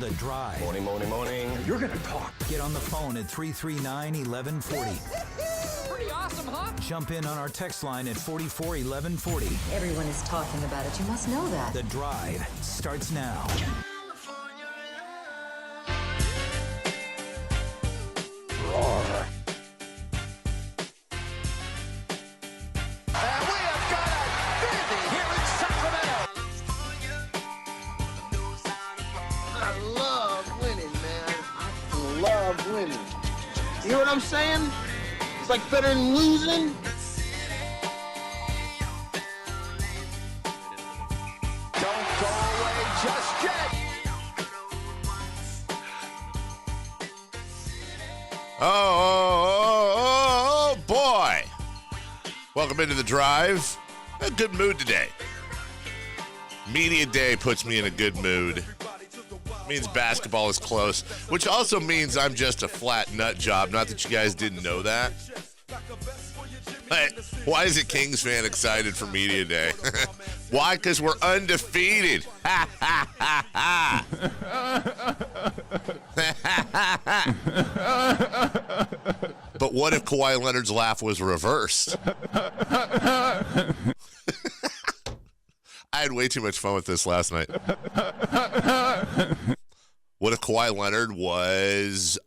The Drive. Morning. You're going to talk. Get on the phone at 339-1140. Pretty awesome, huh? Jump in on our text line at 441140. Everyone is talking about it. You must know that. The Drive starts now. Winning. You know what I'm saying? It's like better than losing. Don't go away just yet. Oh, boy. Welcome into The Drive. A good mood today. Media day puts me in a good mood. Means basketball is close, which also means I'm just a flat nut job. Not that you guys didn't know that. But why is a Kings fan excited for Media Day? Why? Because we're undefeated. Ha, ha, ha, ha. But what if Kawhi Leonard's laugh was reversed? I had way too much fun with this last night. What if Kawhi Leonard was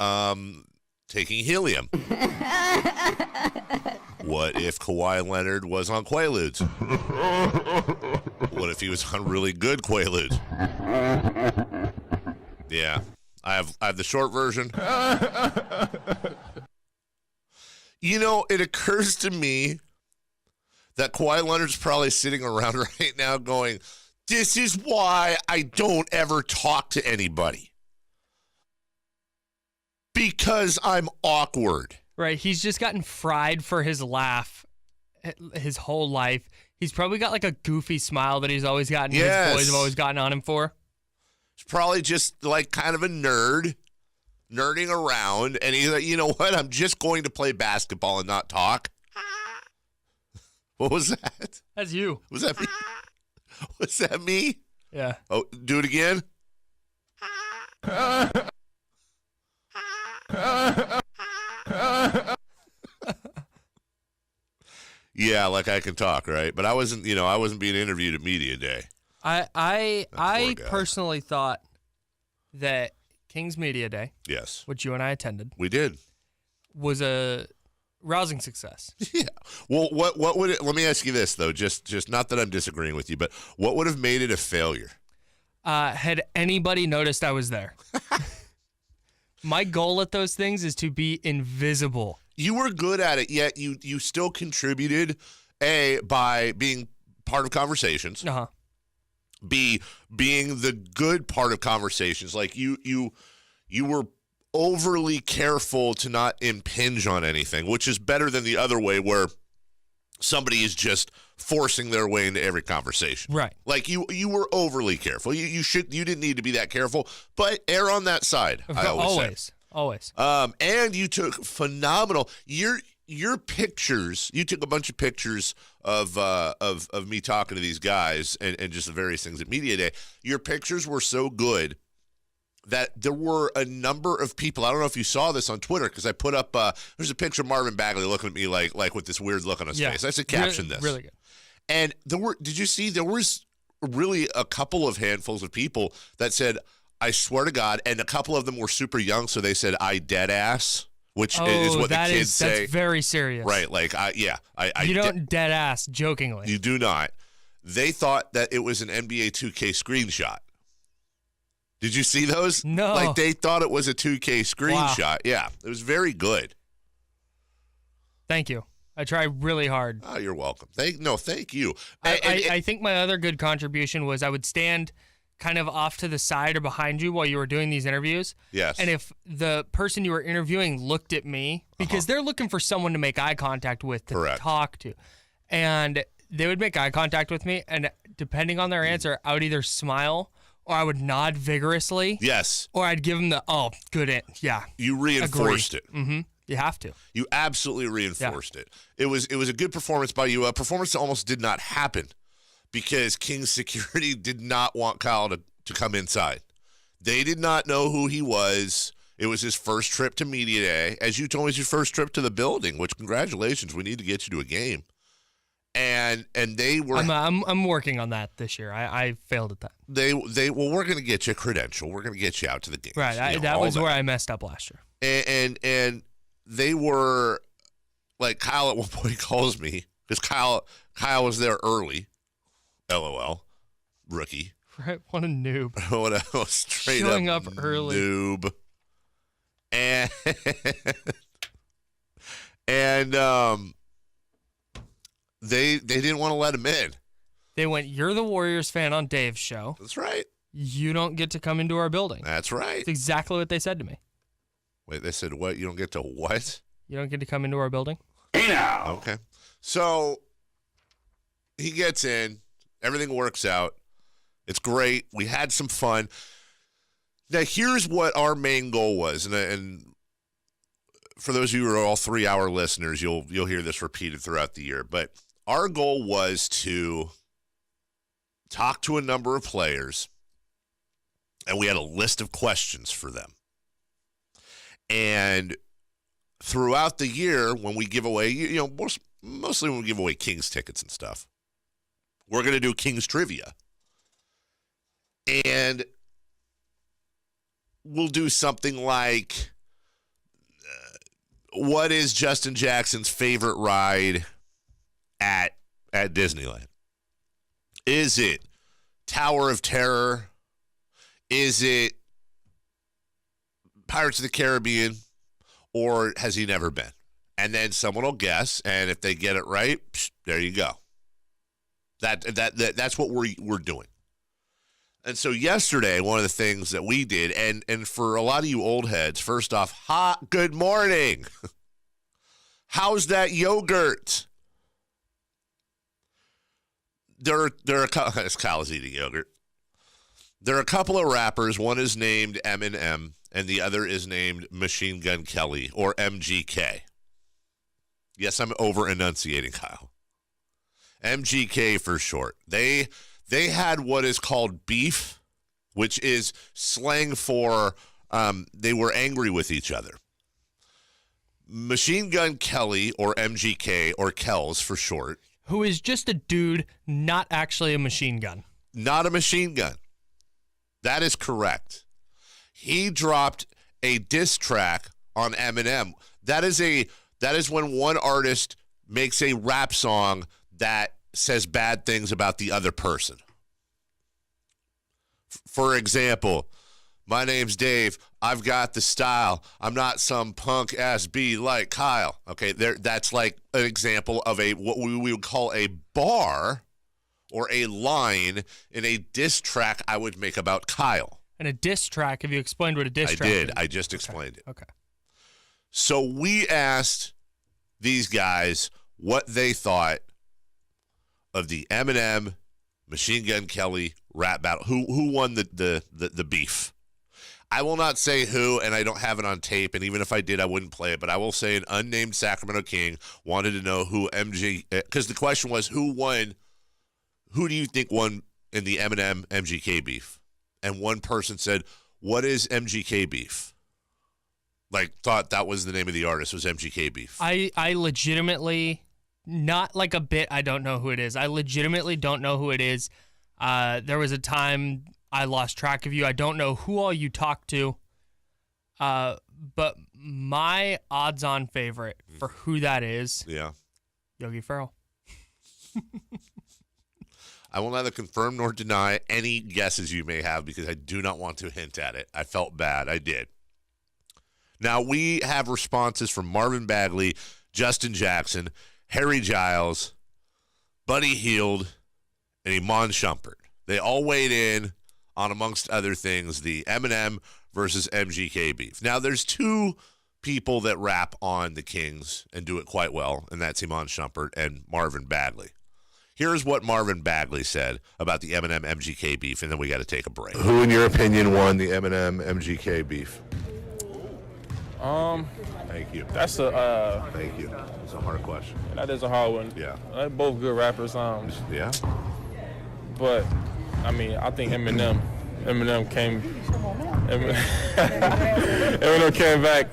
taking helium? What if Kawhi Leonard was on Quaaludes? What if he was on really good Quaaludes? Yeah, I have the short version. You know, it occurs to me that Kawhi Leonard's probably sitting around right now going, this is why I don't ever talk to anybody. Because I'm awkward. Right. He's just gotten fried for his laugh his whole life. He's probably got like a goofy smile that he's always gotten. Yes. His boys have always gotten on him for. He's probably just like kind of a nerd, nerding around. And he's like, you know what? I'm just going to play basketball and not talk. What was that? That's you. Was that me? Was that me? Yeah. Oh, do it again. Yeah, like I can talk, right? But I wasn't being interviewed at Media Day. I personally thought that King's Media Day, yes, which you and I attended, we did, was a rousing success. Yeah. Well, what would it? Let me ask you this though, just not that I'm disagreeing with you, but what would have made it a failure? Had anybody noticed I was there? My goal at those things is to be invisible. You were good at it, yet you still contributed, A, by being part of conversations. Uh-huh. B, being the good part of conversations. Like you were overly careful to not impinge on anything, which is better than the other way where somebody is just forcing their way into every conversation. Right. Like you were overly careful. You didn't need to be that careful, but err on that side. I always. And you took phenomenal. Your pictures. You took a bunch of pictures of me talking to these guys and just the various things at Media Day. Your pictures were so good that there were a number of people. I don't know if you saw this on Twitter because I put up. There's a picture of Marvin Bagley looking at me like with this weird look on his face. I said, caption this. Really good. And did you see there was really a couple of handfuls of people that said, I swear to God, and a couple of them were super young, so they said, I dead ass, which is what the kids say. That's very serious. Right, like, you don't dead ass jokingly. You do not. They thought that it was an NBA 2K screenshot. Did you see those? No. Like, they thought it was a 2K screenshot. Wow. Yeah, it was very good. Thank you. I try really hard. Oh, you're welcome. Thank you. I think my other good contribution was I would stand kind of off to the side or behind you while you were doing these interviews. Yes. And if the person you were interviewing looked at me, because they're looking for someone to make eye contact with, to talk to, and they would make eye contact with me, and depending on their answer, I would either smile or I would nod vigorously. Yes. Or I'd give them the, good, yeah. You reinforced it. Mm-hmm. You have to. You absolutely reinforced it. It was a good performance by you. A performance that almost did not happen because King's security did not want Kyle to come inside. They did not know who he was. It was his first trip to media day. As you told me, it's your first trip to the building, which congratulations. We need to get you to a game. And they were. I'm working on that this year. I failed at that. Well, we're going to get you a credential. We're going to get you out to the games. Right. That was where I messed up last year. And they were like, Kyle at one point calls me because Kyle was there early. LOL, rookie. Right. What a noob. What a straight Showing up early. Noob. And they didn't want to let him in. They went, "You're the Warriors fan on Dave's show. That's right. You don't get to come into our building." That's right. That's exactly what they said to me. Wait, they said what? You don't get to what? You don't get to come into our building? Hey now. Okay. So he gets in. Everything works out. It's great. We had some fun. Now, here's what our main goal was, and for those of you who are all 3-hour listeners, you'll hear this repeated throughout the year. But our goal was to talk to a number of players, and we had a list of questions for them. And throughout the year, when we give away, mostly when we give away Kings tickets and stuff, we're going to do Kings trivia. And we'll do something like, what is Justin Jackson's favorite ride at Disneyland? Is it Tower of Terror? Is it Pirates of the Caribbean? Or has he never been? And then someone will guess, and if they get it right, there you go. That's what we're doing. And so yesterday, one of the things that we did, and for a lot of you old heads, first off, good morning. How's that yogurt? There are a couple. Kyle's eating yogurt. There are a couple of rappers. One is named Eminem, and the other is named Machine Gun Kelly, or MGK. Yes, I'm over-enunciating, Kyle. MGK for short. They had what is called beef, which is slang for they were angry with each other. Machine Gun Kelly, or MGK, or Kells for short. Who is just a dude, not actually a machine gun. Not a machine gun. That is correct. He dropped a diss track on Eminem. That is when one artist makes a rap song that says bad things about the other person. For example, my name's Dave. I've got the style. I'm not some punk ass B like Kyle. Okay, that's like an example of what we would call a bar or a line in a diss track I would make about Kyle. And a diss track, have you explained what a diss track is? I did. I just explained it. Okay. So we asked these guys what they thought of the Eminem Machine Gun Kelly rap battle. Who won the beef? I will not say who, and I don't have it on tape, and even if I did, I wouldn't play it, but I will say an unnamed Sacramento King wanted to know who because the question was who won, who do you think won in the Eminem MGK beef? And one person said, what is MGK beef? Like, thought that was the name of the artist, was MGK beef. I legitimately, not like a bit, I don't know who it is. I legitimately don't know who it is. There was a time I lost track of you. I don't know who all you talked to. But my odds-on favorite for who that is, Yogi Ferrell. I will neither confirm nor deny any guesses you may have because I do not want to hint at it. I felt bad. I did. Now, we have responses from Marvin Bagley, Justin Jackson, Harry Giles, Buddy Hield, and Iman Shumpert. They all weighed in on, amongst other things, the Eminem versus MGK beef. Now, there's two people that rap on the Kings and do it quite well, and that's Iman Shumpert and Marvin Bagley. Here's what Marvin Bagley said about the Eminem MGK beef, and then we got to take a break. Who, in your opinion, won the Eminem MGK beef? Thank you. That's a Thank you. It's a hard question. That is a hard one. Yeah. They're both good rappers. Yeah. But I mean, I think Eminem came Eminem came back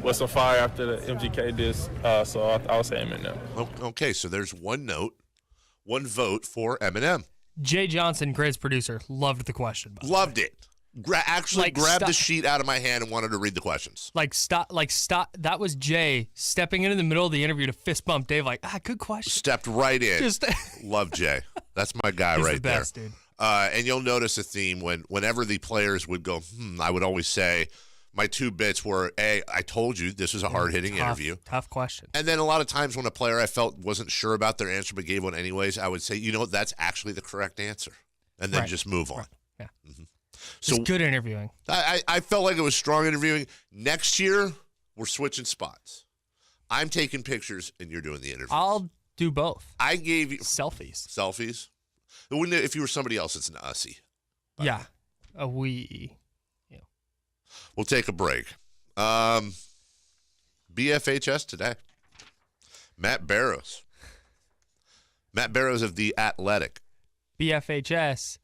with some fire after the MGK diss, so I would say Eminem. Okay, so there's one vote for Eminem. Jay Johnson, greatest producer, loved the question. Loved it. Grabbed the sheet out of my hand and wanted to read the questions. Stop. That was Jay stepping into the middle of the interview to fist bump Dave. Good question. Stepped right in. Love Jay. That's my guy. He's right the best, there. Dude. And you'll notice a theme whenever the players would go, I would always say my two bits were, I told you this was a hard-hitting interview. Tough question. And then a lot of times when a player I felt wasn't sure about their answer but gave one anyways, I would say, that's actually the correct answer. And then just move on. Right. Yeah. Mm-hmm. So it's good interviewing. I felt like it was strong interviewing. Next year, we're switching spots. I'm taking pictures and you're doing the interview. I'll do both. I gave you selfies. If you were somebody else, it's an ussy. Yeah. We'll take a break. BFHS today. Matt Barrows of The Athletic. BFHS.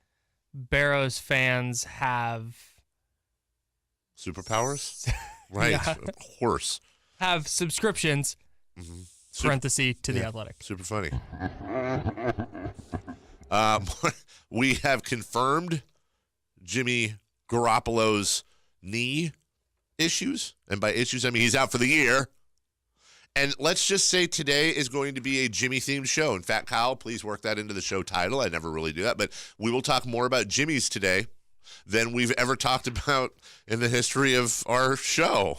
Barrows fans have superpowers, right? Yeah. Of course, have subscriptions. Mm-hmm. Parenthesis to The Athletic. Super funny. We have confirmed Jimmy Garoppolo's knee issues, and by issues I mean he's out for the year. And let's just say today is going to be a Jimmy-themed show. In fact, Kyle, please work that into the show title. I never really do that. But we will talk more about Jimmy's today than we've ever talked about in the history of our show.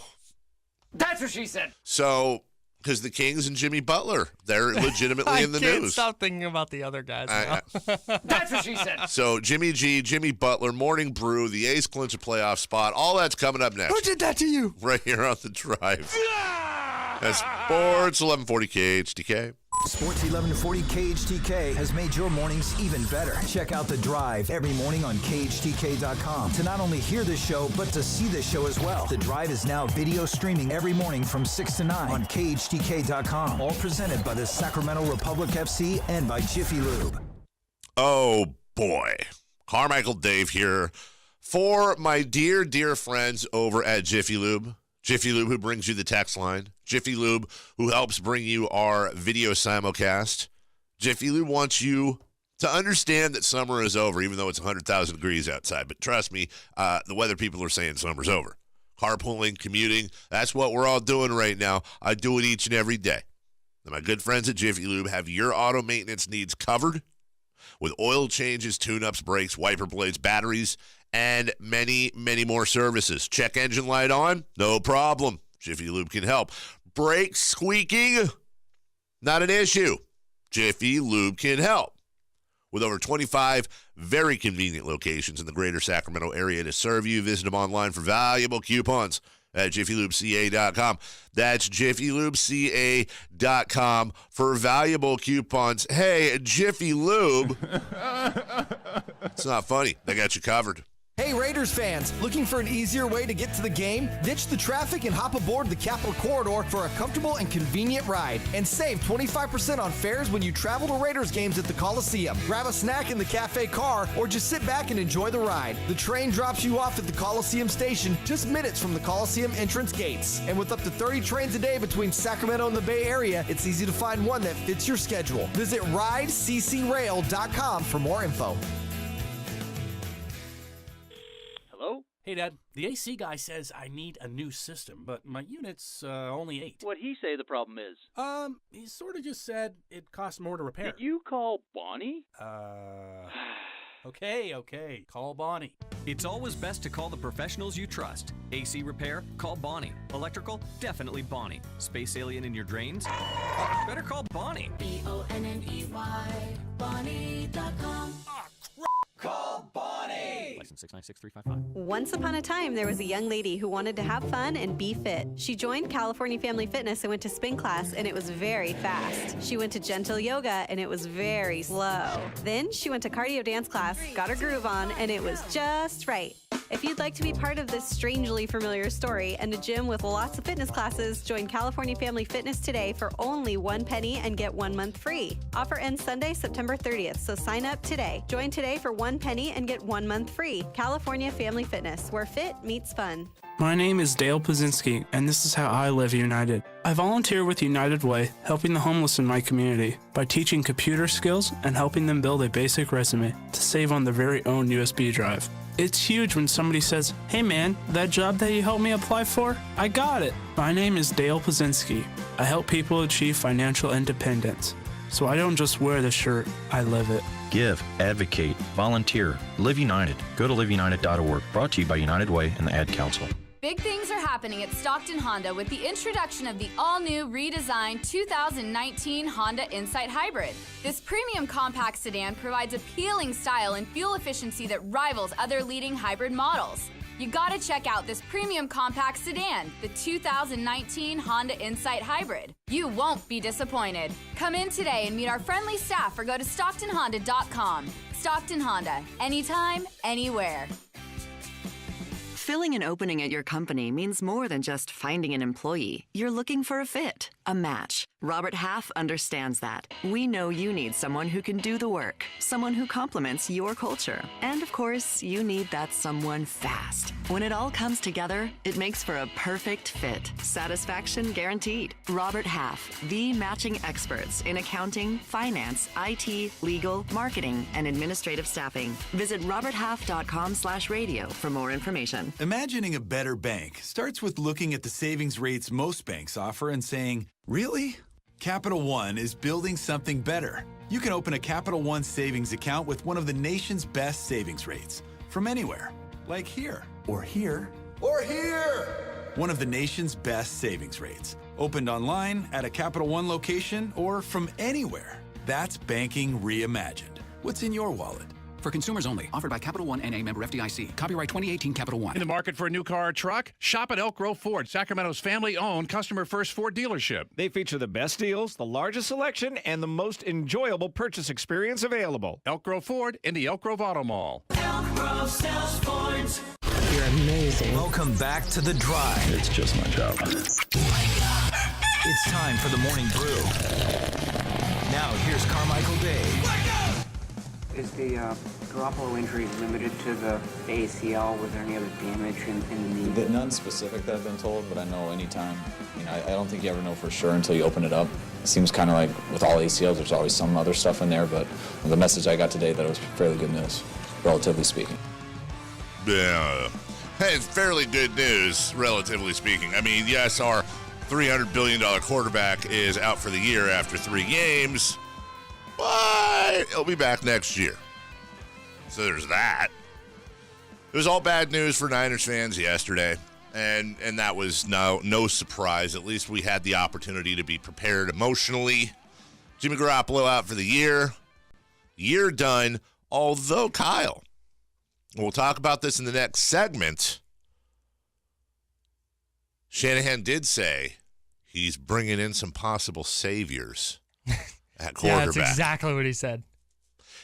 That's what she said. So, because the Kings and Jimmy Butler, they're legitimately in the news. I can't stop thinking about the other guys now. That's what she said. So, Jimmy G, Jimmy Butler, Morning Brew, the A's clinch a playoff spot. All that's coming up next. Who did that to you? Right here on The Drive. That's Sports 1140 KHTK. Sports 1140 KHTK has made your mornings even better. Check out The Drive every morning on KHTK.com to not only hear the show, but to see the show as well. The Drive is now video streaming every morning from 6 to 9 on KHTK.com. All presented by the Sacramento Republic FC and by Jiffy Lube. Oh, boy. Carmichael Dave here for my dear, dear friends over at Jiffy Lube. Jiffy Lube, who brings you the text line. Jiffy Lube, who helps bring you our video simulcast. Jiffy Lube wants you to understand that summer is over, even though it's 100,000 degrees outside. But trust me, the weather people are saying summer's over. Carpooling, commuting, that's what we're all doing right now. I do it each and every day. And my good friends at Jiffy Lube have your auto maintenance needs covered with oil changes, tune-ups, brakes, wiper blades, batteries, and many, many more services. Check engine light on? No problem. Jiffy Lube can help. Brakes squeaking? Not an issue. Jiffy Lube can help. With over 25 very convenient locations in the greater Sacramento area to serve you, visit them online for valuable coupons at JiffyLubeCA.com. That's JiffyLubeCA.com for valuable coupons. Hey, Jiffy Lube. It's not funny. They got you covered. Hey Raiders fans, looking for an easier way to get to the game? Ditch the traffic and hop aboard the Capitol Corridor for a comfortable and convenient ride. And save 25% on fares when you travel to Raiders games at the Coliseum. Grab a snack in the cafe car or just sit back and enjoy the ride. The train drops you off at the Coliseum station just minutes from the Coliseum entrance gates. And with up to 30 trains a day between Sacramento and the Bay Area, it's easy to find one that fits your schedule. Visit rideccrail.com for more info. Hey, Dad, the AC guy says I need a new system, but my unit's only 8. What'd he say the problem is? He sort of just said it costs more to repair. Did you call Bonnie? Okay, call Bonnie. It's always best to call the professionals you trust. AC repair? Call Bonnie. Electrical? Definitely Bonnie. Space alien in your drains? Better call Bonnie. BONNEY. Bonnie.com. Call Bonnie! License 696355. Once upon a time, there was a young lady who wanted to have fun and be fit. She joined California Family Fitness and went to spin class, and it was very fast. She went to gentle yoga, and it was very slow. Then she went to cardio dance class, got her groove on, and it was just right. If you'd like to be part of this strangely familiar story and a gym with lots of fitness classes, join California Family Fitness today for only $1 and get 1 month free. Offer ends Sunday, September 30th, so sign up today. Join today for $1 and get 1 month free. California Family Fitness, where fit meets fun. My name is Dale Pazinski, and this is how I live United. I volunteer with United Way, helping the homeless in my community by teaching computer skills and helping them build a basic resume to save on their very own USB drive. It's huge when somebody says, "Hey man, that job that you helped me apply for, I got it." My name is Dale Pazinski. I help people achieve financial independence. So I don't just wear the shirt, I live it. Give, advocate, volunteer, Live United. Go to liveunited.org. Brought to you by United Way and the Ad Council. Big things are happening at Stockton Honda with the introduction of the all-new redesigned 2019 Honda Insight Hybrid. This premium compact sedan provides appealing style and fuel efficiency that rivals other leading hybrid models. You gotta check out this premium compact sedan, the 2019 Honda Insight Hybrid. You won't be disappointed. Come in today and meet our friendly staff or go to StocktonHonda.com. Stockton Honda, anytime, anywhere. Filling an opening at your company means more than just finding an employee. You're looking for a fit, a match. Robert Half understands that. We know you need someone who can do the work, someone who complements your culture. And of course, you need that someone fast. When it all comes together, it makes for a perfect fit. Satisfaction guaranteed. Robert Half, the matching experts in accounting, finance, IT, legal, marketing, and administrative staffing. Visit roberthalf.com/radio for more information. Imagining a better bank starts with looking at the savings rates most banks offer and saying, really? Capital One is building something better. You can open a Capital One savings account with one of the nation's best savings rates from anywhere, like here, or here, or here. One of the nation's best savings rates. Opened online, at a Capital One location, or from anywhere. That's banking reimagined. What's in your wallet? For consumers only. Offered by Capital One N.A. member FDIC. Copyright 2018 Capital One. In the market for a new car or truck? Shop at Elk Grove Ford, Sacramento's family-owned, customer-first Ford dealership. They feature the best deals, the largest selection, and the most enjoyable purchase experience available. Elk Grove Ford in the Elk Grove Auto Mall. Elk Grove sells Fords. You're amazing. Welcome back to The Drive. It's just my job. It's time for the Morning Brew. Now, here's Carmichael Dave. Is the Garoppolo injury limited to the ACL? Was there any other damage in the knee? None specific that I've been told, but I know anytime. I don't think you ever know for sure until you open it up. It seems kind of like with all ACLs, there's always some other stuff in there, but the message I got today that it was fairly good news, relatively speaking. Yeah. Hey, it's fairly good news, relatively speaking. I mean, yes, our $300 billion quarterback is out for the year after 3 games. But he'll be back next year. So there's that. It was all bad news for Niners fans yesterday, and that was no surprise. At least we had the opportunity to be prepared emotionally. Jimmy Garoppolo out for the year. Year done. Although, Kyle, we'll talk about this in the next segment, Shanahan did say he's bringing in some possible saviors at quarterback. Yeah, that's exactly what he said.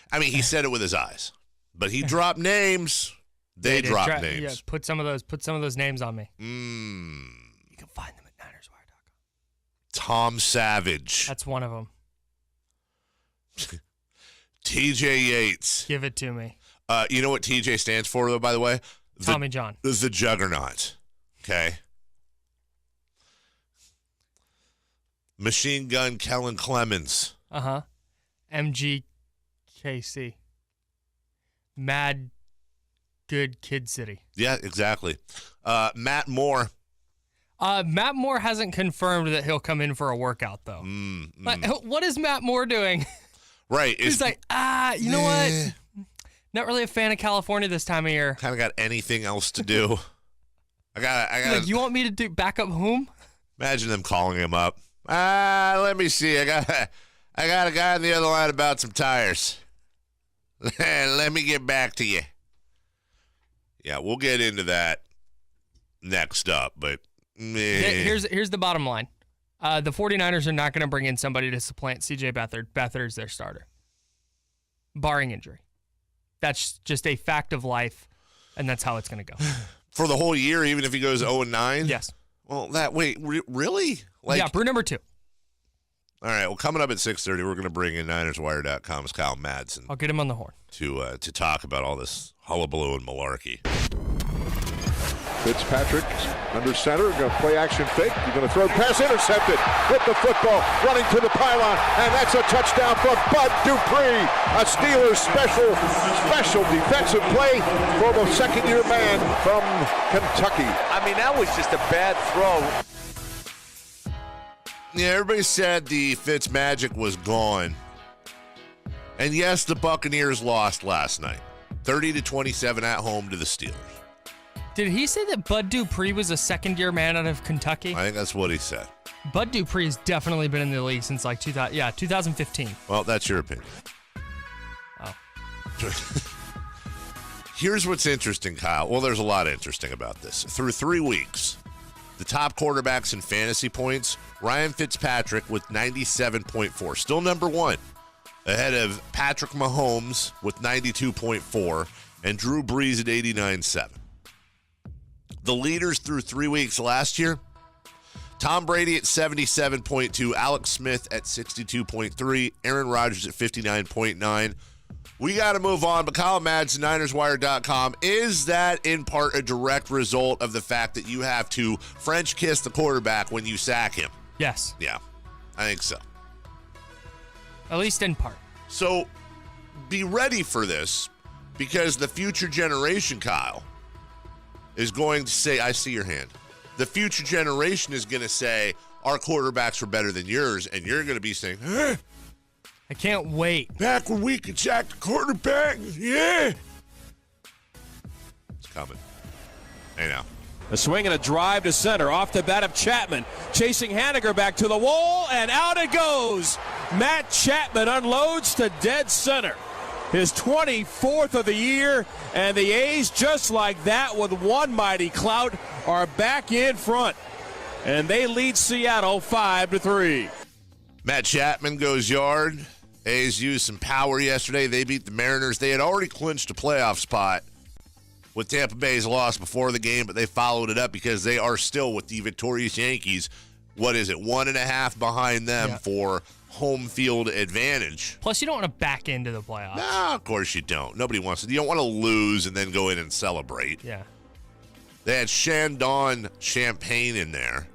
I mean, he said it with his eyes, but he dropped names. They dropped names. Yeah, put some of those names on me. You can find them at NinersWire.com. Tom Savage. That's one of them. TJ Yates. Give it to me. You know what TJ stands for, though, by the way? Tommy John. The Juggernaut. Okay. Machine Gun Kellen Clemens. Uh-huh. MGKC. Mad Good Kid City. Yeah, exactly. Matt Moore. Matt Moore hasn't confirmed that he'll come in for a workout, though. What is Matt Moore doing? Right. He's like, you know what? Not really a fan of California this time of year. Kind of got anything else to do. I got. Like, you want me to do backup whom? Imagine them calling him up. Let me see. I got a guy on the other line about some tires. Let me get back to you. Yeah, we'll get into that next up, but here's the bottom line. The 49ers are not going to bring in somebody to supplant C.J. Beathard. Beathard's their starter, barring injury. That's just a fact of life. And that's how it's going to go. For the whole year, even if he goes 0-9? Yes. Well, really? Yeah, brew number 2. All right, well, coming up at 6:30, we're going to bring in NinersWire.com's Kyle Madson. I'll get him on the horn. To talk about all this hullabaloo and malarkey. Fitzpatrick under center, going to play action fake. He's going to throw pass intercepted with the football, running to the pylon, and that's a touchdown for Bud Dupree. A Steelers special defensive play for the second-year man from Kentucky. I mean, that was just a bad throw. Yeah, everybody said the Fitz magic was gone. And yes, the Buccaneers lost last night, 30-27 at home to the Steelers. Did he say that Bud Dupree was a second-year man out of Kentucky? I think that's what he said. Bud Dupree has definitely been in the league since 2015. Well, that's your opinion. Oh. Here's what's interesting, Kyle. Well, there's a lot interesting about this. Through 3 weeks, the top quarterbacks in fantasy points, Ryan Fitzpatrick with 97.4, still number 1, ahead of Patrick Mahomes with 92.4 and Drew Brees at 89.7. The leaders through 3 weeks last year, Tom Brady at 77.2, Alex Smith at 62.3, Aaron Rodgers at 59.9. We got to move on, but Kyle Madson, NinersWire.com, is that in part a direct result of the fact that you have to French kiss the quarterback when you sack him? Yes. Yeah, I think so. At least in part. So be ready for this, because the future generation, Kyle, is going to say, I see your hand. The future generation is going to say, our quarterbacks were better than yours, and you're going to be saying, huh? I can't wait. Back when we could sack the quarterback, yeah. It's coming. Hey, now. A swing and a drive to center off the bat of Chapman. Chasing Haniger back to the wall, and out it goes. Matt Chapman unloads to dead center. His 24th of the year, and the A's, just like that, with one mighty clout, are back in front. And they lead Seattle 5-3. Matt Chapman goes yard. A's used some power yesterday. They beat the Mariners. They had already clinched a playoff spot with Tampa Bay's loss before the game, but they followed it up because they are still, with the victorious Yankees, 1.5 behind them for home field advantage. Plus, you don't want to back into the playoffs. No, of course you don't. Nobody wants to. You don't want to lose and then go in and celebrate. Yeah. They had Shandong champagne in there.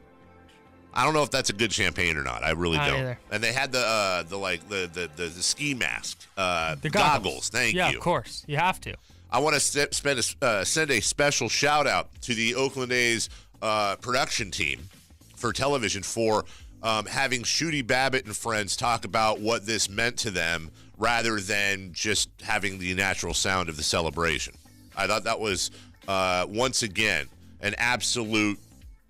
I don't know if that's a good champagne or not. I really don't. Either. And they had the ski mask, the goggles. Thank you. Yeah, of course. You have to. I want to send a special shout out to the Oakland A's production team for television for having Shooty Babbitt and friends talk about what this meant to them rather than just having the natural sound of the celebration. I thought that was, once again, an absolute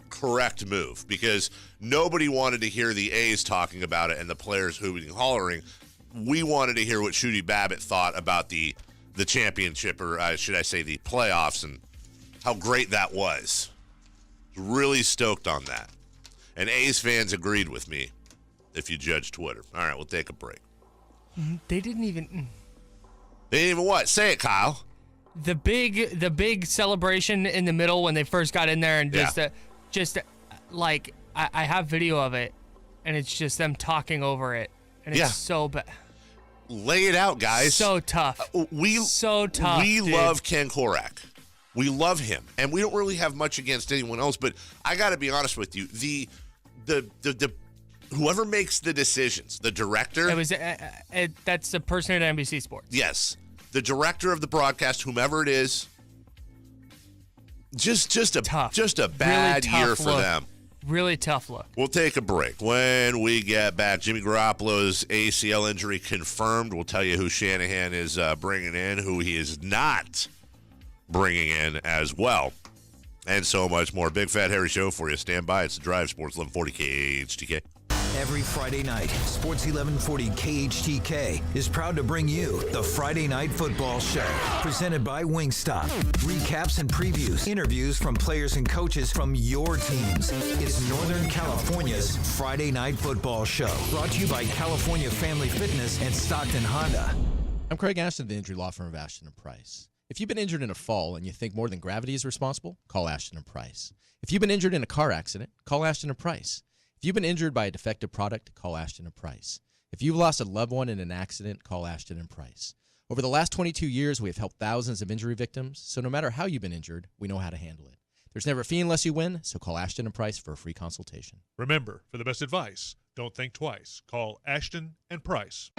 correct move, because nobody wanted to hear the A's talking about it and the players hooting and hollering. We wanted to hear what Shooty Babbitt thought about the championship, or should I say the playoffs, and how great that was. Really stoked on that. And A's fans agreed with me, if you judge Twitter. All right, we'll take a break. They didn't even... They didn't even what? Say it, Kyle. The big celebration in the middle when they first got in there, and I have video of it, and it's just them talking over it, and it's so bad. Lay it out, guys. So tough. We love Ken Korak. We love him, and we don't really have much against anyone else. But I got to be honest with you, the whoever makes the decisions, the director. It was that's the person at NBC Sports. Yes, the director of the broadcast, whomever it is. Just a bad really year for them. Really tough look. We'll take a break. When we get back, Jimmy Garoppolo's ACL injury confirmed. We'll tell you who Shanahan is bringing in, who he is not bringing in as well, and so much more. Big Fat Harry Show for you. Stand by. It's the Drive, Sports 1140 KHTK. Every Friday night, Sports 1140 KHTK is proud to bring you the Friday Night Football Show, presented by Wingstop. Recaps and previews, interviews from players and coaches from your teams. It's Northern California's Friday Night Football Show, brought to you by California Family Fitness and Stockton Honda. I'm Craig Ashton of the injury law firm of Ashton & Price. If you've been injured in a fall and you think more than gravity is responsible, call Ashton & Price. If you've been injured in a car accident, call Ashton & Price. If you've been injured by a defective product, call Ashton & Price. If you've lost a loved one in an accident, call Ashton & Price. Over the last 22 years, we have helped thousands of injury victims, so no matter how you've been injured, we know how to handle it. There's never a fee unless you win, so call Ashton & Price for a free consultation. Remember, for the best advice, don't think twice. Call Ashton & Price.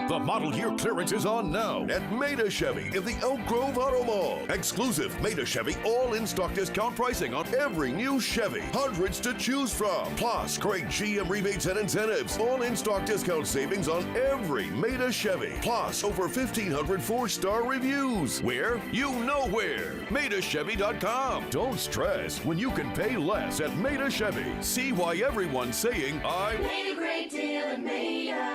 The model year clearance is on now at Maida Chevy in the Elk Grove Auto Mall. Exclusive Maida Chevy all-in-stock discount pricing on every new Chevy. Hundreds to choose from. Plus, great GM rebates and incentives. All-in-stock discount savings on every Maida Chevy. Plus, over 1,500 four-star reviews. Where? You know where. MaidaChevy.com. Don't stress when you can pay less at Maida Chevy. See why everyone's saying, I made a great deal at Maida.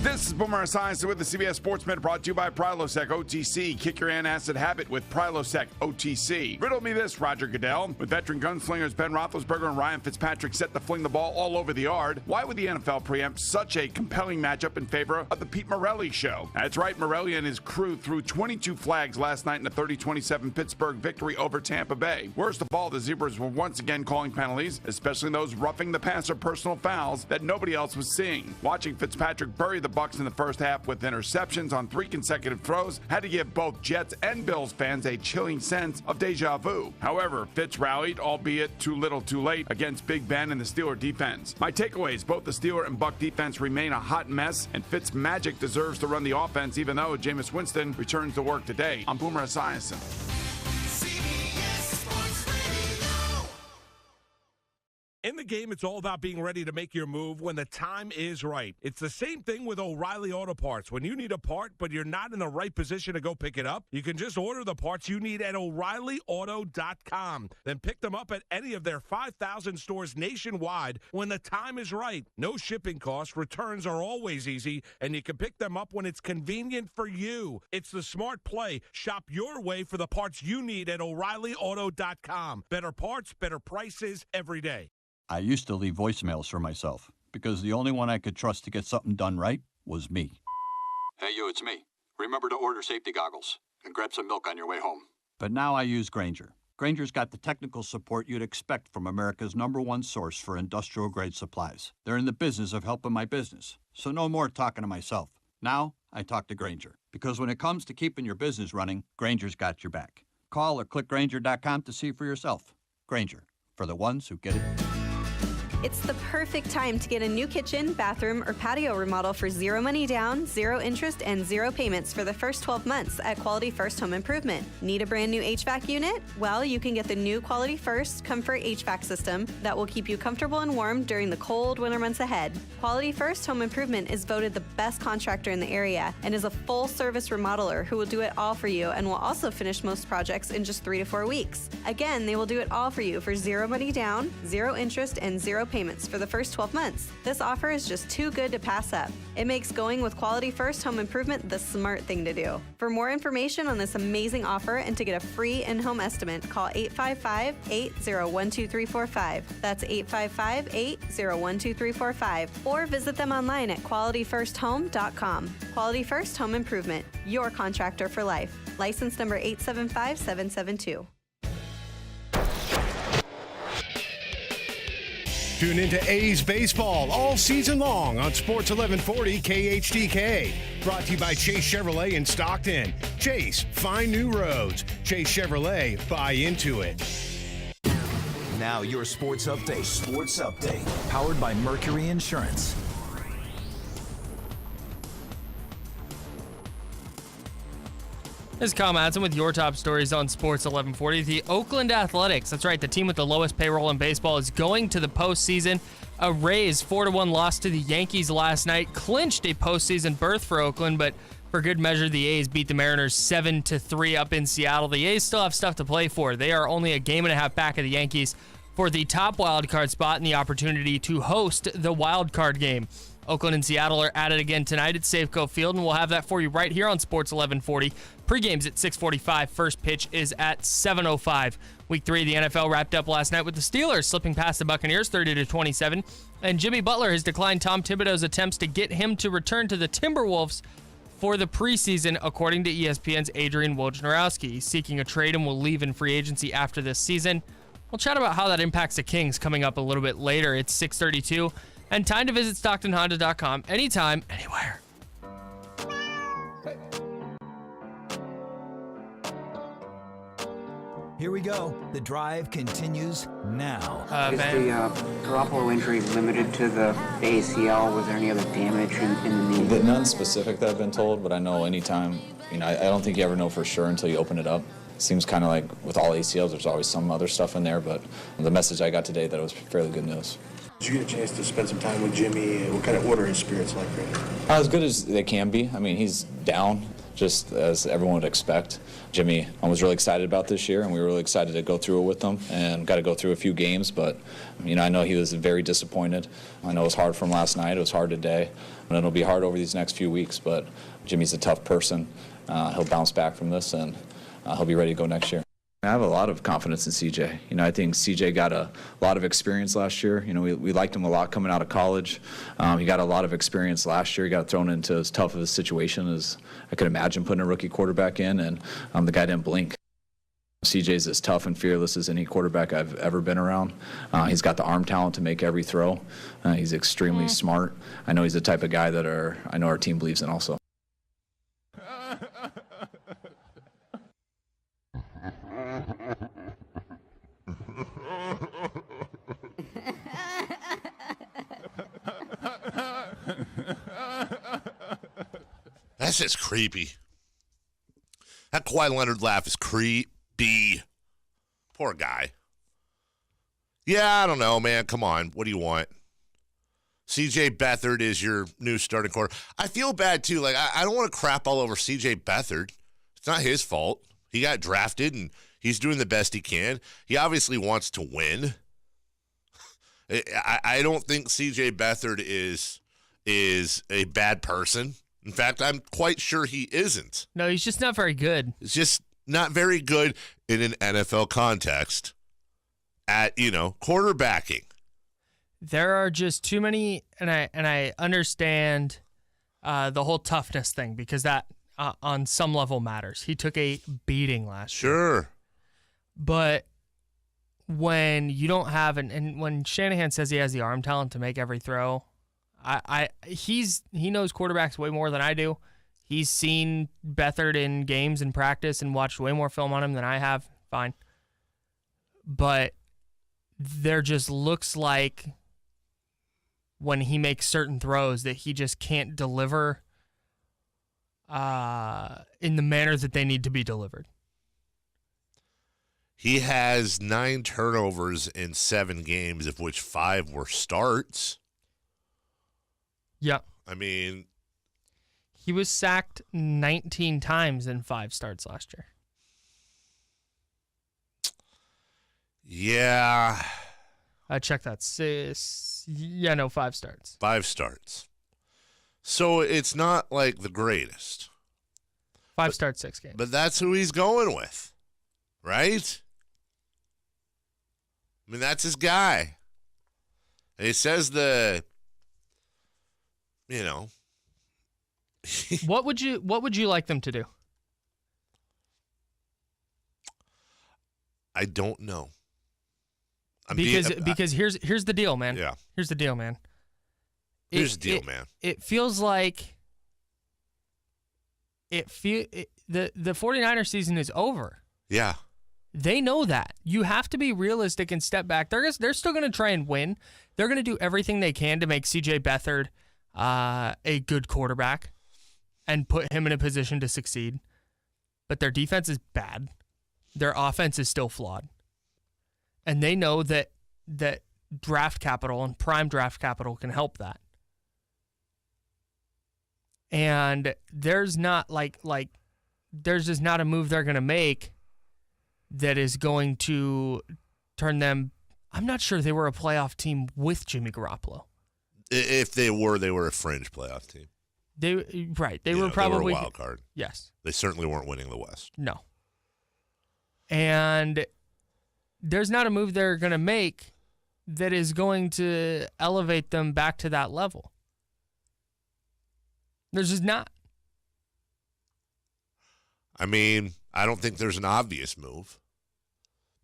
This is Boomer Esiason with the CBS Sports Minute, brought to you by Prilosec OTC. Kick your antacid habit with Prilosec OTC. Riddle me this, Roger Goodell. With veteran gunslingers Ben Roethlisberger and Ryan Fitzpatrick set to fling the ball all over the yard, why would the NFL preempt such a compelling matchup in favor of the Pete Morelli show? That's right, Morelli and his crew threw 22 flags last night in a 30-27 Pittsburgh victory over Tampa Bay. Worst of all, the Zebras were once again calling penalties, especially those roughing the passer personal fouls that nobody else was seeing. Watching Fitzpatrick bury the Bucs in the first half with interceptions on 3 consecutive throws had to give both Jets and Bills fans a chilling sense of deja vu. However, Fitz rallied, albeit too little too late, against Big Ben and the Steeler defense. My takeaways, both the Steeler and Buck defense remain a hot mess, and Fitz Magic deserves to run the offense even though Jameis Winston returns to work today. I'm Boomer Esiason. In the game, it's all about being ready to make your move when the time is right. It's the same thing with O'Reilly Auto Parts. When you need a part, but you're not in the right position to go pick it up, you can just order the parts you need at O'ReillyAuto.com. Then pick them up at any of their 5,000 stores nationwide when the time is right. No shipping costs, returns are always easy, and you can pick them up when it's convenient for you. It's the smart play. Shop your way for the parts you need at O'ReillyAuto.com. Better parts, better prices every day. I used to leave voicemails for myself because the only one I could trust to get something done right was me. Hey, you, it's me. Remember to order safety goggles and grab some milk on your way home. But now I use Grainger. Grainger's got the technical support you'd expect from America's #1 source for industrial-grade supplies. They're in the business of helping my business, so no more talking to myself. Now I talk to Grainger, because when it comes to keeping your business running, Grainger's got your back. Call or click Grainger.com to see for yourself. Grainger, for the ones who get it. It's the perfect time to get a new kitchen, bathroom, or patio remodel for zero money down, zero interest, and zero payments for the first 12 months at Quality First Home Improvement. Need a brand new HVAC unit? Well, you can get the new Quality First Comfort HVAC system that will keep you comfortable and warm during the cold winter months ahead. Quality First Home Improvement is voted the best contractor in the area and is a full-service remodeler who will do it all for you and will also finish most projects in just 3 to 4 weeks. Again, they will do it all for you for zero money down, zero interest, and zero payments for the first 12 months. This offer is just too good to pass up. It makes going with Quality First Home Improvement the smart thing to do. For more information on this amazing offer and to get a free in-home estimate, call 855-80-12345. That's 855-80-12345. Or visit them online at qualityfirsthome.com. Quality First Home Improvement, your contractor for life. License number 875772. Tune into A's baseball all season long on Sports 1140 KHTK. Brought to you by Chase Chevrolet in Stockton. Chase, find new roads. Chase Chevrolet, buy into it. Now your sports update. Sports update. Powered by Mercury Insurance. This is Kyle Madson with your top stories on Sports 1140. The Oakland Athletics, that's right, the team with the lowest payroll in baseball, is going to the postseason. A Rays 4-1 loss to the Yankees last night clinched a postseason berth for Oakland, but for good measure, the A's beat the Mariners 7-3 up in Seattle. The A's still have stuff to play for. They are only a game and a half back of the Yankees for the top wild card spot and the opportunity to host the wild card game. Oakland and Seattle are at it again tonight at Safeco Field, and we'll have that for you right here on Sports 1140. Pregame's at 6:45. First pitch is at 7:05. Week 3 of the NFL wrapped up last night with the Steelers slipping past the Buccaneers 30-27, and Jimmy Butler has declined Tom Thibodeau's attempts to get him to return to the Timberwolves for the preseason, according to ESPN's Adrian Wojnarowski. He's seeking a trade and will leave in free agency after this season. We'll chat about how that impacts the Kings coming up a little bit later. It's 6:32, and time to visit StocktonHonda.com anytime, anywhere. Here we go. The drive continues now. Is the Garoppolo injury limited to the ACL? Was there any other damage in the knee? None specific that I've been told, but I know anytime, I don't think you ever know for sure until you open it up. Seems kind of like with all ACLs, there's always some other stuff in there, but the message I got today that it was fairly good news. Did you get a chance to spend some time with Jimmy? What are his spirits like right now? As good as they can be. I mean, he's down, just as everyone would expect. Jimmy, I was really excited about this year, and we were really excited to go through it with him and got to go through a few games, but I know he was very disappointed. I know it was hard from last night. It was hard today, and it'll be hard over these next few weeks, but Jimmy's a tough person. He'll bounce back from this, and he'll be ready to go next year. I have a lot of confidence in CJ. I think CJ got a lot of experience last year. We liked him a lot coming out of college. He got a lot of experience last year. He got thrown into as tough of a situation as I could imagine putting a rookie quarterback in, and the guy didn't blink. CJ's as tough and fearless as any quarterback I've ever been around. He's got the arm talent to make every throw. He's extremely smart. I know he's the type of guy that I know our team believes in also. That's just creepy. That Kawhi Leonard laugh is creepy. Poor guy. Yeah, I don't know, man. Come on. What do you want? CJ Beathard is your new starting quarterback. I feel bad, too. I don't want to crap all over CJ Beathard. It's not his fault. He got drafted, and he's doing the best he can. He obviously wants to win. I don't think CJ Beathard is a bad person. In fact, I'm quite sure he isn't. No, he's just not very good. It's just not very good in an NFL context at, quarterbacking. There are just too many, and I understand the whole toughness thing because that on some level matters. He took a beating last year. Sure. But when you don't have, and when Shanahan says he has the arm talent to make every throw, he knows quarterbacks way more than I do. He's seen Beathard in games and practice and watched way more film on him than I have. Fine. But there just looks like when he makes certain throws that he just can't deliver in the manner that they need to be delivered. He has 9 turnovers in 7 games, of which 5 were starts. Yeah. I mean, he was sacked 19 times in 5 starts last year. Yeah. I checked that. 5 starts. 5 starts. So it's not like the greatest. 5 starts, 6 games. But that's who he's going with, right? I mean, that's his guy. And he says What would you like them to do? I don't know. Because here's the deal, man. Yeah. Here's the deal, man. Here's the deal, man. It feels like the 49er season is over. Yeah. They know that. You have to be realistic and step back. They're still going to try and win. They're going to do everything they can to make CJ Beathard a good quarterback and put him in a position to succeed. But their defense is bad. Their offense is still flawed. And they know that draft capital and prime draft capital can help that. And there's not there's just not a move they're going to make that is going to turn them. I'm not sure they were a playoff team with Jimmy Garoppolo. If they were a fringe playoff team. They were probably a wild card. Yes. They certainly weren't winning the West. No. And there's not a move they're going to make that is going to elevate them back to that level. There's just not. I mean, I don't think there's an obvious move.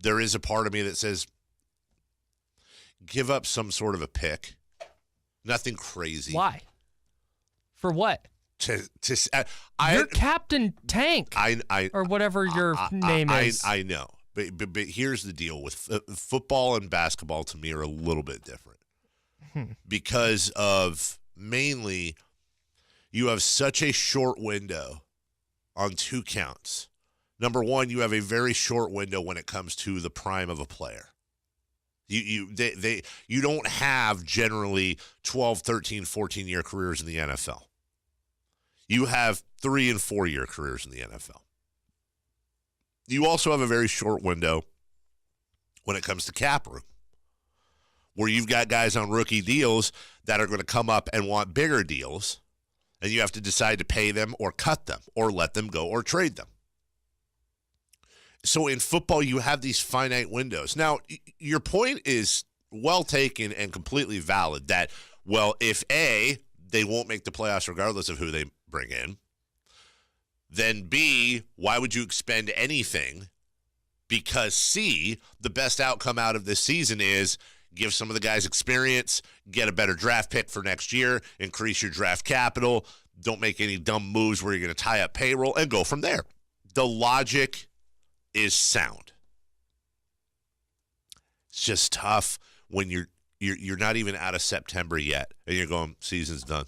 There is a part of me that says give up some sort of a pick. Nothing crazy. Why? For what? Your Captain Tank. Or whatever your name is. I know. But here's the deal with football and basketball. To me, are a little bit different because of mainly you have such a short window on two counts. Number one, you have a very short window when it comes to the prime of a player. You don't have generally 12, 13, 14-year careers in the NFL. You have 3- and 4-year careers in the NFL. You also have a very short window when it comes to cap room, where you've got guys on rookie deals that are going to come up and want bigger deals, and you have to decide to pay them or cut them or let them go or trade them. So in football, you have these finite windows. Now, your point is well taken and completely valid that, well, if A, they won't make the playoffs regardless of who they bring in, then B, why would you expend anything? Because C, the best outcome out of this season is give some of the guys experience, get a better draft pick for next year, increase your draft capital, don't make any dumb moves where you're going to tie up payroll, and go from there. The logic is sound. It's just tough when you're not even out of September yet, and you're going, season's done.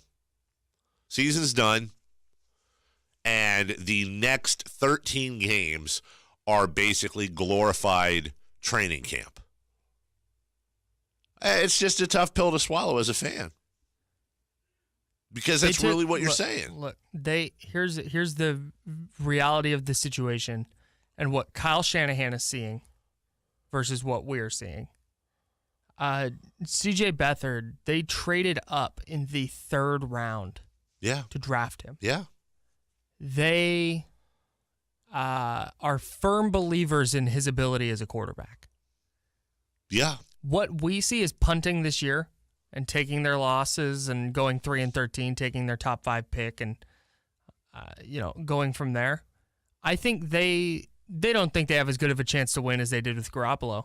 Season's done, and the next 13 games are basically glorified training camp. It's just a tough pill to swallow as a fan. Because that's really what you're saying. Look, here's the reality of the situation and what Kyle Shanahan is seeing versus what we're seeing. CJ Beathard, they traded up in the 3rd round to draft him. Yeah. They are firm believers in his ability as a quarterback. Yeah. What we see is punting this year and taking their losses and going 3-13, taking their top 5 pick and going from there. I think they don't think they have as good of a chance to win as they did with Garoppolo,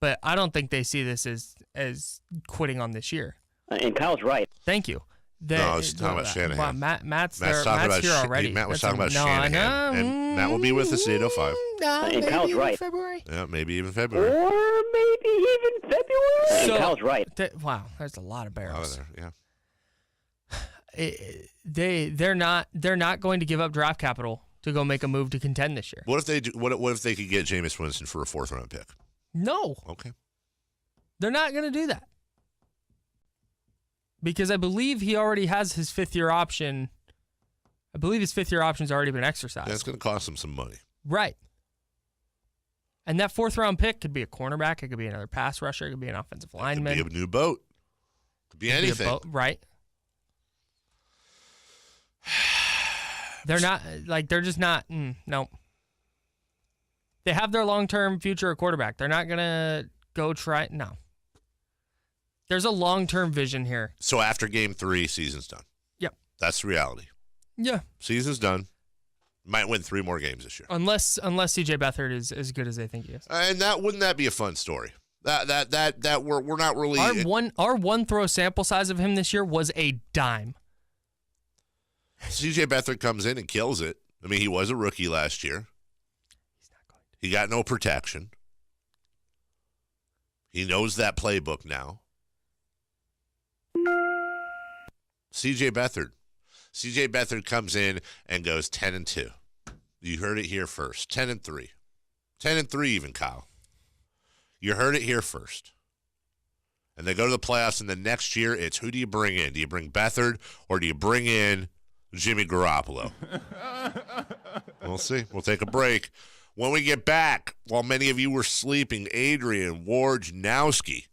but I don't think they see this as quitting on this year. And Kyle's right. Thank you. I was talking about Shanahan. Wow, Matt's here already. Matt was talking about Shanahan. And Matt will be with us at 8:05. And Kyle's right. February. Yeah, maybe even February. Or maybe even February. And Kyle's right. Wow, there's a lot of barrels. Yeah. They're not going to give up draft capital to go make a move to contend this year. What if they do? What if they could get Jameis Winston for a 4th round pick? No. Okay. They're not going to do that. Because I believe he already has his 5th-year option. I believe his 5th-year option's already been exercised. That's going to cost him some money. Right. And that 4th-round pick could be a cornerback. It could be another pass rusher. It could be an offensive lineman. It could be a new boat. It could be anything. Right. They're not, they're just not, no. They have their long-term future at quarterback. They're not going to go try, no. There's a long-term vision here. So after game 3, season's done. Yep. That's the reality. Yeah. Season's done. Might win 3 more games this year. Unless CJ Beathard is as good as they think he is. And wouldn't that be a fun story? That we're not really our one throw sample size of him this year was a dime. CJ Beathard comes in and kills it. I mean, he was a rookie last year. He's not going to. He got no protection. He knows that playbook now. CJ Beathard comes in and goes 10-2. You heard it here first. 10-3. 10-3 even, Kyle. You heard it here first. And they go to the playoffs, and the next year it's who do you bring in? Do you bring Beathard or do you bring in Jimmy Garoppolo? We'll see. We'll take a break. When we get back, while many of you were sleeping, Adrian Wojnarowski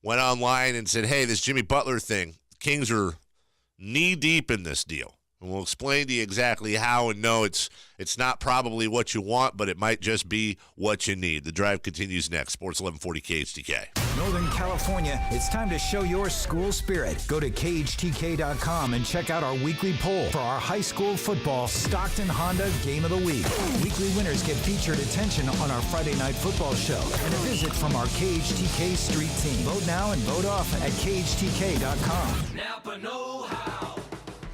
went online and said, hey, this Jimmy Butler thing, the Kings are knee-deep in this deal. And we'll explain to you exactly how, and no, it's not probably what you want, but it might just be what you need. The Drive continues next. Sports 1140 KHTK. Northern California, it's time to show your school spirit. Go to KHTK.com and check out our weekly poll for our high school football Stockton Honda Game of the Week. Weekly winners get featured attention on our Friday night football show and a visit from our KHTK street team. Vote now and vote often at KHTK.com. Napa know-how.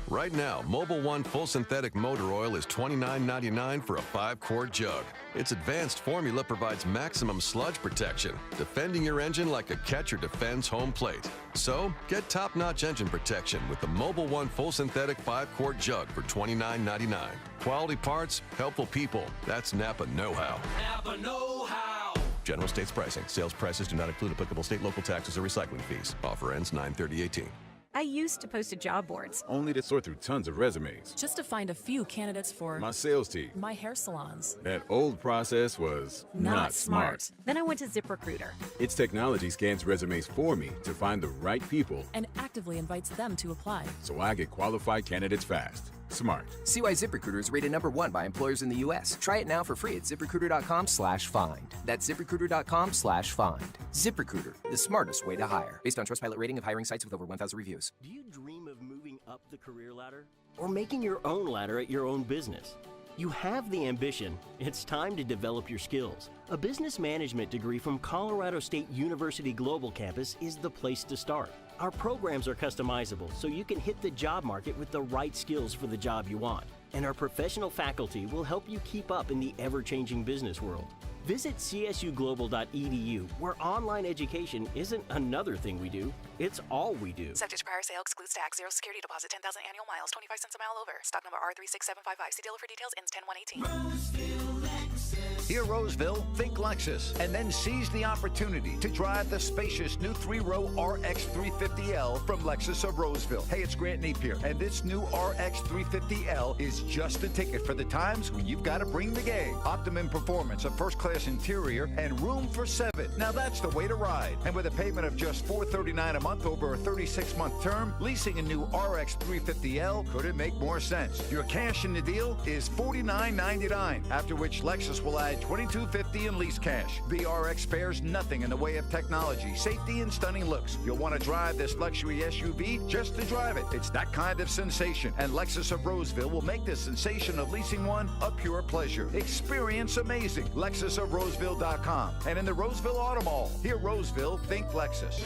Right now, Mobil 1 Full Synthetic Motor Oil is $29.99 for a 5-quart jug. Its advanced formula provides maximum sludge protection, defending your engine like a catcher defends home plate. So, get top-notch engine protection with the Mobil 1 Full Synthetic 5-quart jug for $29.99. Quality parts, helpful people. That's Napa know-how. Napa know-how. General States pricing. Sales prices do not include applicable state, local taxes, or recycling fees. Offer ends 9/30/18. I used to post to job boards. Only to sort through tons of resumes. Just to find a few candidates for my sales team. My hair salons. That old process was not smart. Then I went to ZipRecruiter. Its technology scans resumes for me to find the right people. And actively invites them to apply. So I get qualified candidates fast. Smart. See why ZipRecruiter is rated #1 by employers in the U.S. Try it now for free at ZipRecruiter.com/find. That's ZipRecruiter.com/find. ZipRecruiter, the smartest way to hire. Based on Trustpilot rating of hiring sites with over 1,000 reviews. Do you dream of moving up the career ladder? Or making your own ladder at your own business? You have the ambition. It's time to develop your skills. A business management degree from Colorado State University Global Campus is the place to start. Our programs are customizable, so you can hit the job market with the right skills for the job you want. And our professional faculty will help you keep up in the ever-changing business world. Visit csuglobal.edu, where online education isn't another thing we do, it's all we do. Subject to prior sale, excludes tax, 0 security deposit, 10,000 annual miles, 25 cents a mile over. Stock number R36755. See dealer for details, ends 10/118. Here, Roseville, think Lexus, and then seize the opportunity to drive the spacious new 3-row RX 350L from Lexus of Roseville. Hey, it's Grant Neep here, and this new RX 350L is just the ticket for the times when you've got to bring the game. Optimum performance, a first-class interior, and room for 7. Now that's the way to ride. And with a payment of just $439 a month over a 36-month term, leasing a new RX 350L couldn't make more sense. Your cash in the deal is $49.99, after which Lexus will add $22.50 in lease cash. The RX spares nothing in the way of technology, safety, and stunning looks. You'll want to drive this luxury SUV just to drive it. It's that kind of sensation, and Lexus of Roseville will make the sensation of leasing one a pure pleasure. Experience amazing. LexusofRoseville.com and in the Roseville Auto Mall. Here, Roseville, think Lexus.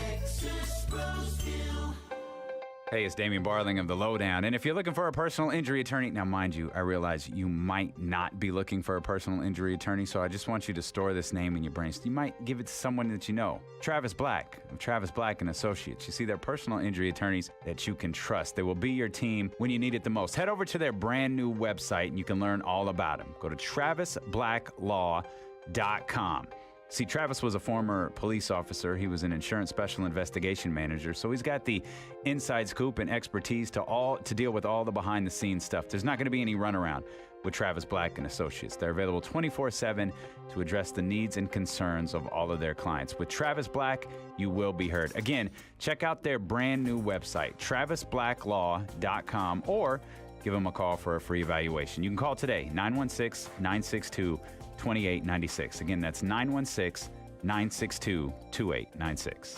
Hey, it's Damian Barling of The Lowdown. And if you're looking for a personal injury attorney, now mind you, I realize you might not be looking for a personal injury attorney, so I just want you to store this name in your brain. So you might give it to someone that you know. Travis Black of Travis Black & Associates. You see, they're personal injury attorneys that you can trust. They will be your team when you need it the most. Head over to their brand new website and you can learn all about them. Go to travisblacklaw.com. See, Travis was a former police officer. He was an insurance special investigation manager, so he's got the inside scoop and expertise to deal with all the behind-the-scenes stuff. There's not going to be any runaround with Travis Black & Associates. They're available 24/7 to address the needs and concerns of all of their clients. With Travis Black, you will be heard. Again, check out their brand new website, travisblacklaw.com, or give them a call for a free evaluation. You can call today, 916-962-2896. Again, that's 916-962-2896.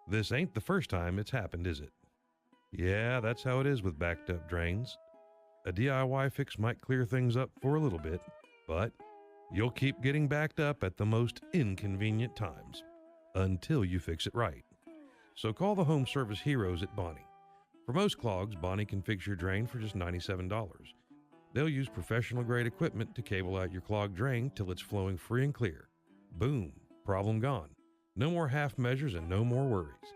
This ain't the first time it's happened, is it? Yeah, that's how it is with backed up drains. A DIY fix might clear things up for a little bit, but you'll keep getting backed up at the most inconvenient times until you fix it right. So call the home service heroes at Bonnie. For most clogs, Bonnie can fix your drain for just $97. They'll use professional-grade equipment to cable out your clogged drain till it's flowing free and clear. Boom, problem gone. No more half measures and no more worries.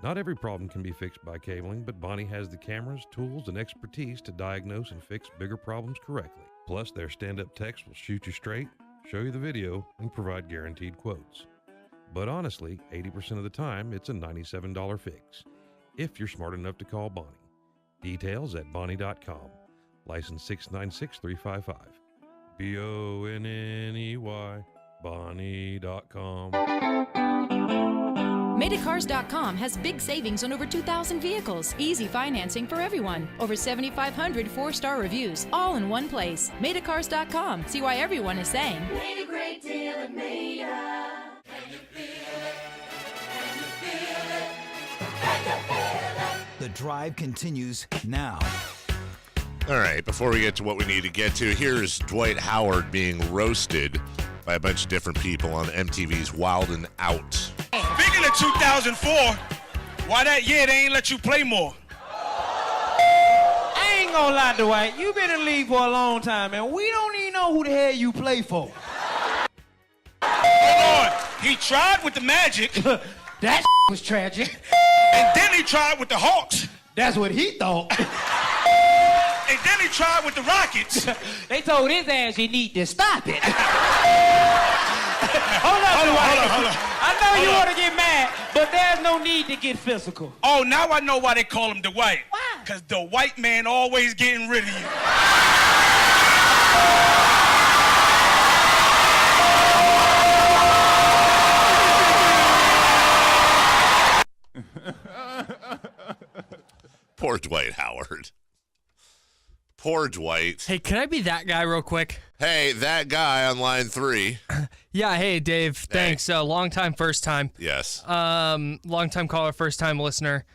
Not every problem can be fixed by cabling, but Bonnie has the cameras, tools, and expertise to diagnose and fix bigger problems correctly. Plus, their stand-up techs will shoot you straight, show you the video, and provide guaranteed quotes. But honestly, 80% of the time, it's a $97 fix, if you're smart enough to call Bonnie. Details at Bonnie.com. License 696355. BONNEY, Bonnie.com. Metacars.com has big savings on over 2,000 vehicles. Easy financing for everyone. Over 7,500 4-star reviews, all in one place. Metacars.com. See why everyone is saying, Made a great deal at Meta. Can you feel it? Can you feel it? Can you feel it? The drive continues now. All right, before we get to what we need to get to, here's Dwight Howard being roasted by a bunch of different people on MTV's Wild 'N Out. Speaking of 2004, why that year they ain't let you play more? I ain't gonna lie, Dwight. You've been in the league for a long time, and we don't even know who the hell you play for. Hold on. He tried with the Magic. That was tragic. And then he tried with the Hawks. That's what he thought. And then he tried with the Rockets. They told his ass he need to stop it. Hold on. I know you want to get mad, but there's no need to get physical. Oh, now I know why they call him Dwight. Why? Because the white man always getting rid of you. Poor Dwight Howard. Poor Dwight. Hey, can I be that guy real quick? Hey, that guy on line 3. Yeah, hey, Dave. Thanks. Long time, first time. Yes. Long time caller, first time listener.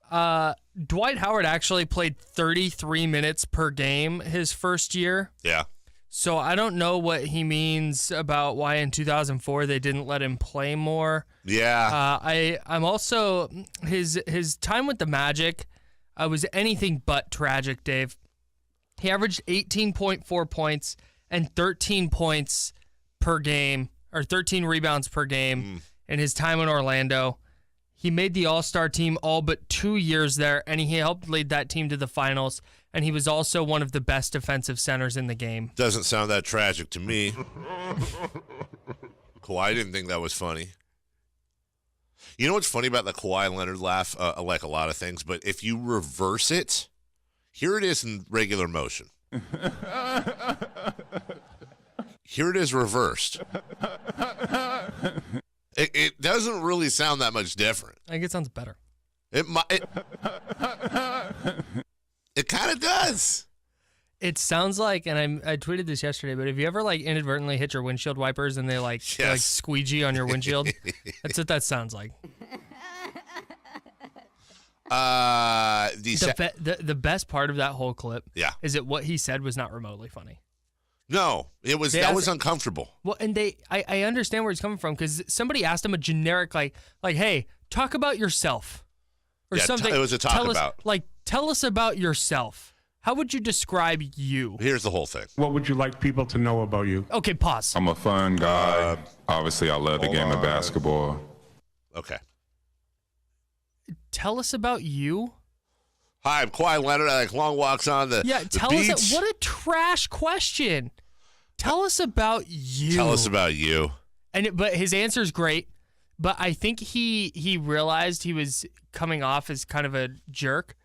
Dwight Howard actually played 33 minutes per game his first year. Yeah. So I don't know what he means about why in 2004 they didn't let him play more. Yeah. I'm also his time with the Magic was anything but tragic, Dave. He averaged 18.4 points and 13 points per game, or 13 rebounds per game in his time in Orlando. He made the All-Star team all but 2 years there, and he helped lead that team to the finals, and he was also one of the best defensive centers in the game. Doesn't sound that tragic to me. Kawhi didn't think that was funny. You know what's funny about the Kawhi Leonard laugh? Like a lot of things, but if you reverse it, here it is in regular motion. Here it is reversed. It doesn't really sound that much different. I think it sounds better. It kind of does. It sounds like, and I tweeted this yesterday, but have you ever like inadvertently hit your windshield wipers and they like squeegee on your windshield? That's what that sounds like. The best part of that whole clip is that what he said was not remotely funny. No, it was was uncomfortable. Well, and I understand where he's coming from because somebody asked him a generic like, hey, talk about yourself or something. It was a talk about. Tell us about yourself. How would you describe you? Here's the whole thing. What would you like people to know about you? Okay, pause. I'm a fun guy. Obviously, I love the game of basketball. Okay. Tell us about you. Hi, I'm Kawhi Leonard. I like long walks on the tell beach. us what a trash question. Tell us about you. Tell us about you. But his answer is great. But I think he realized he was coming off as kind of a jerk,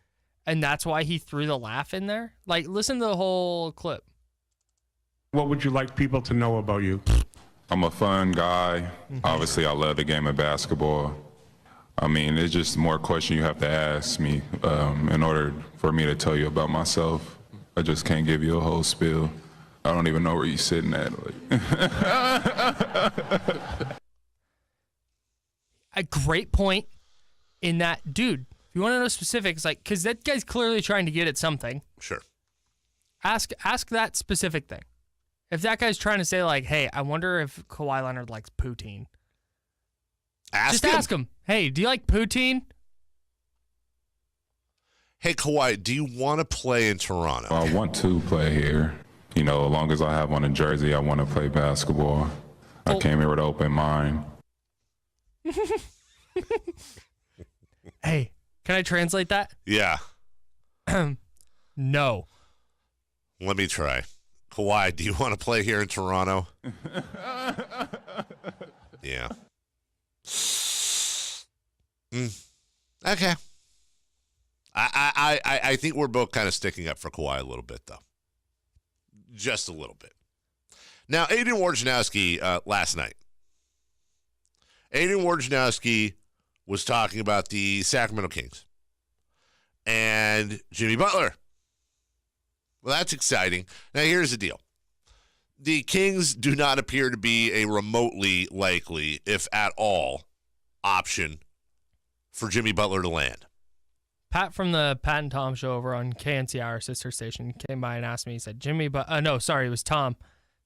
and that's why he threw the laugh in there. Like, listen to the whole clip. What would you like people to know about you? I'm a fun guy. Obviously, I love the game of basketball. I mean, it's just more question you have to ask me in order for me to tell you about myself. I just can't give you a whole spiel. I don't even know where you're sitting at. A great point in that, dude. If you want to know specifics, like, because that guy's clearly trying to get at something. Sure. Ask that specific thing. If that guy's trying to say, like, hey, I wonder if Kawhi Leonard likes poutine. Just ask him. Hey, do you like poutine? Hey, Kawhi, do you want to play in Toronto? I want to play here. You know, as long as I have on a jersey, I want to play basketball. I came here with an open mind. Hey, can I translate that? Yeah. No. Let me try. Kawhi, do you want to play here in Toronto? Yeah. Okay. I think we're both kind of sticking up for Kawhi a little bit, though. Just a little bit. Now, Adrian Wojnarowski last night. Adrian Wojnarowski was talking about the Sacramento Kings and Jimmy Butler. Well, that's exciting. Now, here's the deal. The Kings do not appear to be a remotely likely, if at all, option for Jimmy Butler to land. Pat from the Pat and Tom show over on KNC, our sister station, came by and asked me, he said, it was Tom,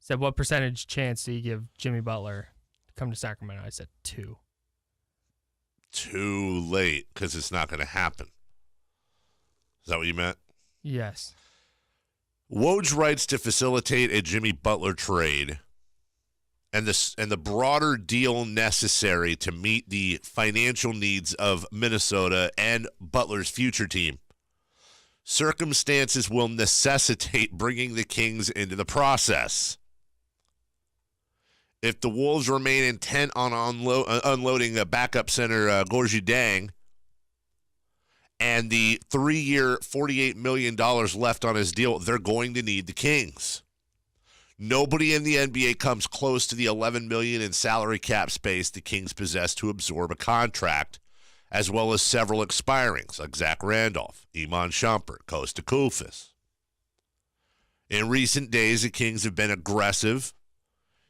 said, what percentage chance do you give Jimmy Butler to come to Sacramento? I said 2. Too late, because it's not going to happen. Is that what you meant? Yes. Woj writes to facilitate a Jimmy Butler trade and the broader deal necessary to meet the financial needs of Minnesota and Butler's future team. Circumstances will necessitate bringing the Kings into the process. If the Wolves remain intent on unloading a backup center, Gorgie Dang, and the 3-year, $48 million left on his deal, they're going to need the Kings. Nobody in the NBA comes close to the $11 million in salary cap space the Kings possess to absorb a contract, as well as several expirings like Zach Randolph, Iman Shumpert, Kosta Koufos. In recent days, the Kings have been aggressive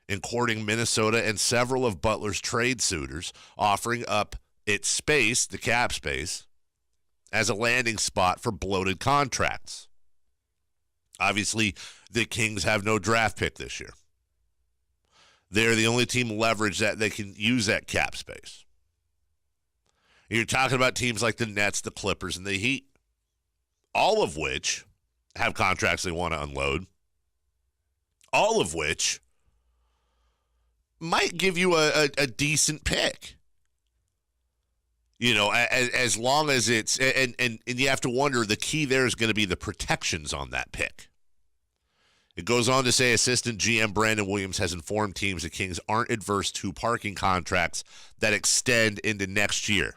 in courting Minnesota and several of Butler's trade suitors, offering up its space, the cap space, as a landing spot for bloated contracts. Obviously, the Kings have no draft pick this year. They're the only team leverage that they can use that cap space. You're talking about teams like the Nets, the Clippers, and the Heat, all of which have contracts they want to unload, all of which might give you a decent pick. You know, as long as it's, and you have to wonder, the key there is going to be the protections on that pick. It goes on to say assistant GM Brandon Williams has informed teams the Kings aren't adverse to parking contracts that extend into next year,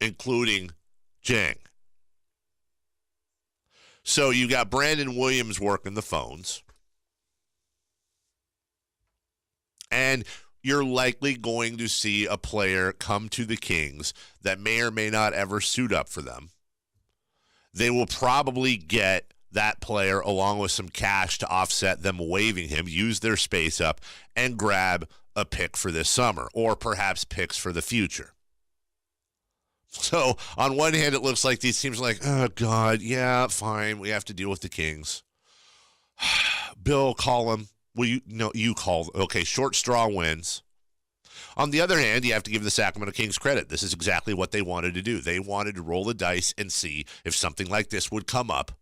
including Jang. So you got Brandon Williams working the phones, and you're likely going to see a player come to the Kings that may or may not ever suit up for them. They will probably get that player along with some cash to offset them waiving him, use their space up, and grab a pick for this summer, or perhaps picks for the future. So on one hand, it looks like these teams are like, oh, God, yeah, fine, we have to deal with the Kings. Bill, call him. Well, you call. Okay, short straw wins. On the other hand, you have to give the Sacramento Kings credit. This is exactly what they wanted to do. They wanted to roll the dice and see if something like this would come up,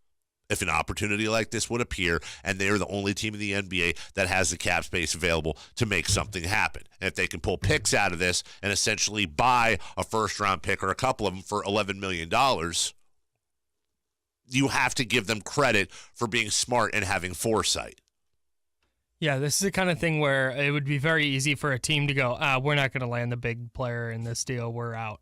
if an opportunity like this would appear, and they're the only team in the NBA that has the cap space available to make something happen. And if they can pull picks out of this and essentially buy a first-round pick or a couple of them for $11 million, you have to give them credit for being smart and having foresight. Yeah, this is the kind of thing where it would be very easy for a team to go, we're not going to land the big player in this deal, we're out.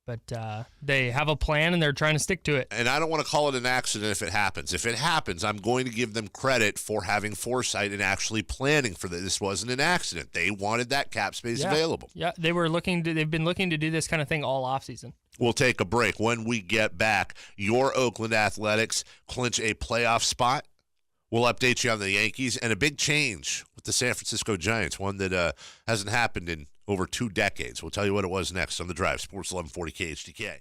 But they have a plan, and they're trying to stick to it. And I don't want to call it an accident if it happens. If it happens, I'm going to give them credit for having foresight and actually planning for this. This wasn't an accident. They wanted that cap space available. Yeah, they've been looking to do this kind of thing all offseason. We'll take a break. When we get back, your Oakland Athletics clinch a playoff spot. We'll update you on the Yankees and a big change with the San Francisco Giants, one that hasn't happened in over 2 decades. We'll tell you what it was next on The Drive, Sports 1140 KHTK.